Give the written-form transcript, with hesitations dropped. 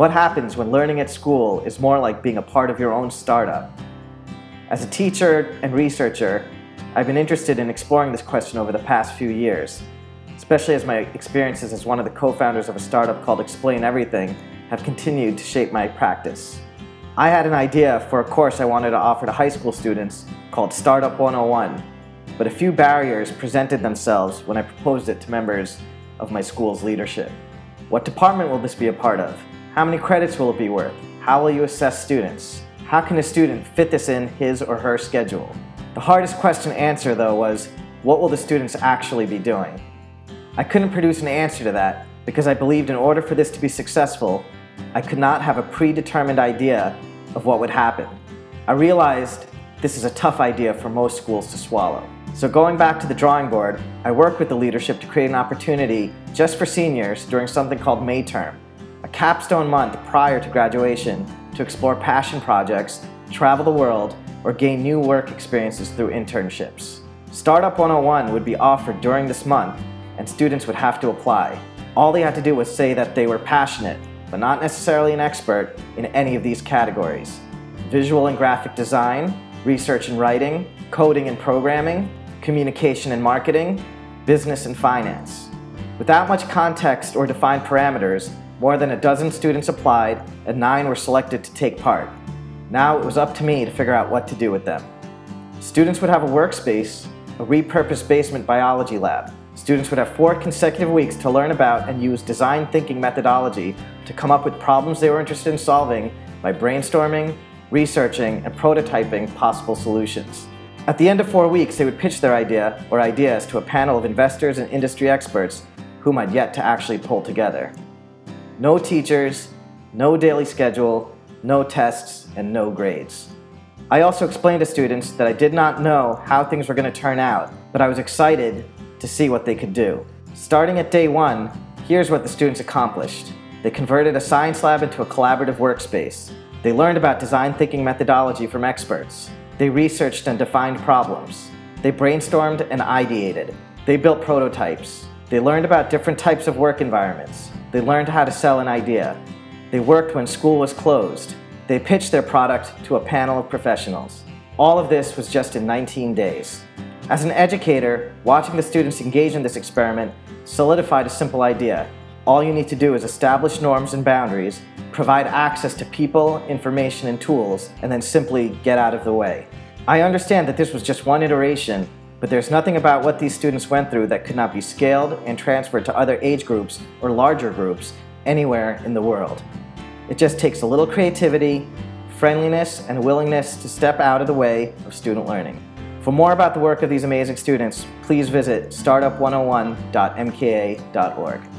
What happens when learning at school is more like being a part of your own startup? As a teacher and researcher, I've been interested in exploring this question over the past few years, especially as my experiences as one of the co-founders of a startup called Explain Everything have continued to shape my practice. I had an idea for a course I wanted to offer to high school students called Startup 101, but a few barriers presented themselves when I proposed it to members of my school's leadership. What department will this be a part of? How many credits will it be worth? How will you assess students? How can a student fit this in his or her schedule? The hardest question to answer, though, was, what will the students actually be doing? I couldn't produce an answer to that because I believed in order for this to be successful, I could not have a predetermined idea of what would happen. I realized this is a tough idea for most schools to swallow. So going back to the drawing board, I worked with the leadership to create an opportunity just for seniors during something called May Term, a capstone month prior to graduation to explore passion projects, travel the world, or gain new work experiences through internships. Startup 101 would be offered during this month, and students would have to apply. All they had to do was say that they were passionate, but not necessarily an expert in any of these categories: visual and graphic design, research and writing, coding and programming, communication and marketing, business and finance. Without much context or defined parameters, more than a dozen students applied and 9 were selected to take part. Now it was up to me to figure out what to do with them. Students would have a workspace, a repurposed basement biology lab. Students would have 4 consecutive weeks to learn about and use design thinking methodology to come up with problems they were interested in solving by brainstorming, researching, and prototyping possible solutions. At the end of 4 weeks, they would pitch their idea or ideas to a panel of investors and industry experts whom I'd yet to actually pull together. No teachers, no daily schedule, no tests, and no grades. I also explained to students that I did not know how things were going to turn out, but I was excited to see what they could do. Starting at day 1, here's what the students accomplished. They converted a science lab into a collaborative workspace. They learned about design thinking methodology from experts. They researched and defined problems. They brainstormed and ideated. They built prototypes. They learned about different types of work environments. They learned how to sell an idea. They worked when school was closed. They pitched their product to a panel of professionals. All of this was just in 19 days. As an educator, watching the students engage in this experiment solidified a simple idea. All you need to do is establish norms and boundaries, provide access to people, information, and tools, and then simply get out of the way. I understand that this was just one iteration, but there's nothing about what these students went through that could not be scaled and transferred to other age groups or larger groups anywhere in the world. It just takes a little creativity, friendliness, and willingness to step out of the way of student learning. For more about the work of these amazing students, please visit startup101.mka.org.